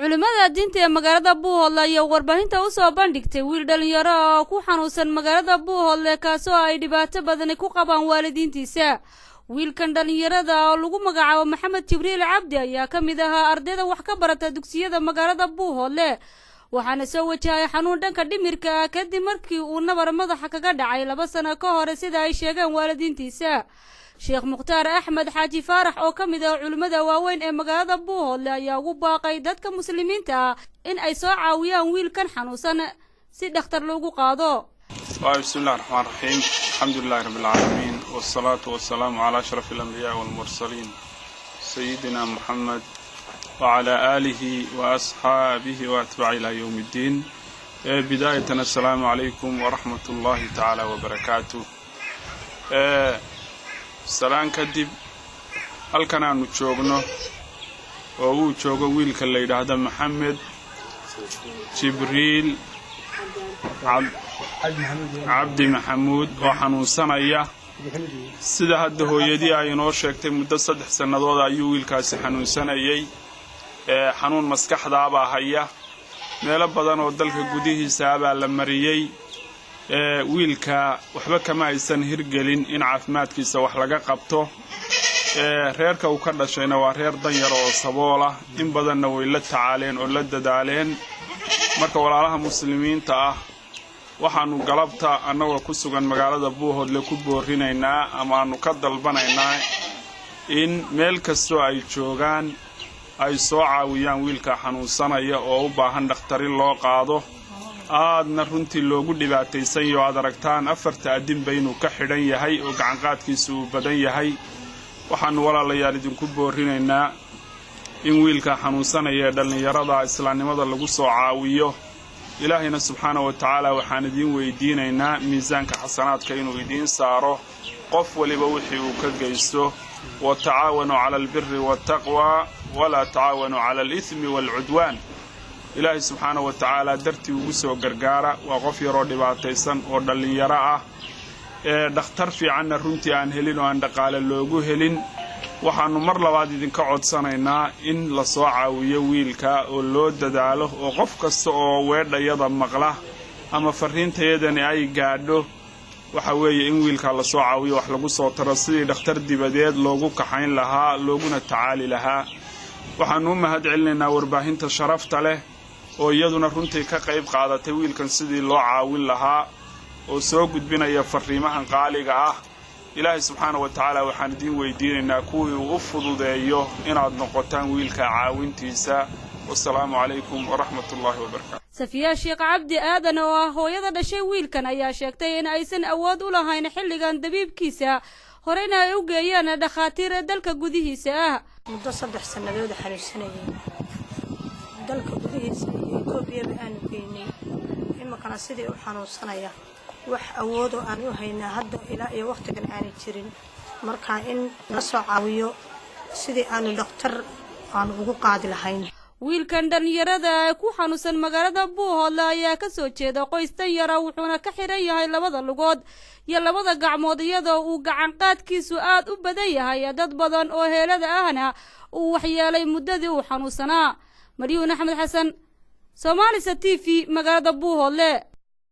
culimada diinta ee magaalada Buuhoodle ayaa warbaahinta u soo bandhigtay wiil dhalinyaro oo ku xanuunsan magaalada Buuhoodle kaasoo ay dhibaato badan ku qabaan waalidiintiisa. wiilkan dhalinyarada oo lagu magacaabo Maxamed Jibriil Cabdi ayaa kamid ahaa ardayda wax ka barata dugsiyada magaalada Buuhoodle waxaana soo wajahay xanuun dhanka dhimirka kadib markii uu nabar madaxa kaga dhacay 2 sano ka hor sida ay sheegeen waalidiintiisa. Sheekh Mukhtaar Axmed Xaaji Faarax oo kamid ah culimada waaweyn ee magaalada Buuhoodle ayaa ugu baaqay dadka muslimiinta in ay soo caawiyaan wiilkan xanuunsan si dhakhtar loogu qaado. Bismillahir Rahmanir Rahiim. Alhamdulillahi Rabbil Alamin wassalatu wassalamu ala ashrafil anbiya wal mursalin sayyidina Muhammad wa ala alihi wa ashabihi wa atba'i ila yawmiddin. Bidayatan assalamu alaykum wa rahmatullahi ta'ala wa barakatuh. salaan kadib halkan aanu joogno oo uu joogo wiilka la yiraahdo Maxamed Jibriil Cabdi Maxamuud oo xanuunsanaya sida hadda hooyadii ay inoo sheegtay muddo 3 sanadood ayuu wiilkaasi xanuunsanayay xanuun maskaxda ah haya meelo badan oo dalka gudihiisa baa la mariyay wiilka waxba kama aysan hirgelin in caafimaadkiisa wax laga qabto reerka uu ka dhashayna waa reer danyar oo sabool ah in badanna way la tacaaleen oo la dadaaleen marka walaalaha muslimiinta ah waxaanu galabta annagoo ku sugan magaalada Buuhoodle ku boorinaynaa ama aanu ka dalbanaynaa in meel kasto ay joogaan ay soo caawiyaan wiilka xanuunsanaya oo u baahan dhakhtar loo qaado aadna runtii loogu dhibaataysan iyo aad aragtaan 4 adin baynu ka xidhan yahay oo gacan qaadkiisu u badan yahay waxaanu walaalayaal idinku boorinaynaa in wiilka xanuunsanaya dhalinyarada islaamnimada lagu soo caawiyo ilaahayna subxaanahu wa ta'ala waxaan idin weydiinaynaa miisaanka xasanaadka inuu idin saaro qof waliba wixii uu ka geysto wa tacaawanu cala albirri wattaqwa wala tacaawanu cala alithmi walcudwaan ilaahay subxaanahu wa ta'ala dartii ugu soo gargaara waa qof yar oo dhibaataysan oo dhalinyaro ah dhakhtar fiican runtii aan helin oo aan dhaqaale loogu helin waxaanu mar labaad idinka codsanaynaa in la soo caawiyo wiilka oo loo dadaalo oo qof kasta oo weedhayada maqla ama fariintayadani ay gaadho waxa weeye in wiilka la soo caawiyo wax lagu soo taro sidii dhakhtar dibadeed loogu kaxayn lahaa looguna tacaali lahaa waxaanu mahad celinaynaa warbaahinta sharafta leh oo iyaduna runtii ka qayb qaadatay wiilkan sidii loo caawin lahaa oo soo gudbinaya fariimahan qaaliga ah ilaahay subxaanahu wa ta'ala waxaan idin weydiinaynaa kuwii uu fududeeyo inaad noqotaan wiilka caawintiisa wassalaamu calaykum wa rahmatullahi wa barakatuh. Safiya Sheekh Cabdi Aadan oo ah hooyada dhashay wiilkan ayaa sheegtay in aysan awood u lahayn xilligan dabiibkiisa horeyna ay u geeyeen dhakhaatiir dalka gudihiisa ah muddo 3 sanadood xanuunsanayay dalka gudihiisa iyo koobiyada aan geynay imakana sidii u xanuunsanaya wax awood oo aan u haynaa hadda ilaa iyo waqtigan aan jirin marka in la soo caawiyo sidii aan dhakhtar aan ugu qaadi lahayn. wiilkan dhalinyarada ku xanuunsan magaalada Buuhoodle ayaa ka soo jeeda qoys danyar ah wuxuuna ka xiran yahay 2 lugood iyo 2 gacmood iyadoo uu gacan qaadkiisu aad u badan yahay dad badan oo heelada ahna uu waxyeelay muddadii uu xanuunsanaa. Mariyuun Axmed Xasan Soomaaliya TV magaalada Buuhoodle.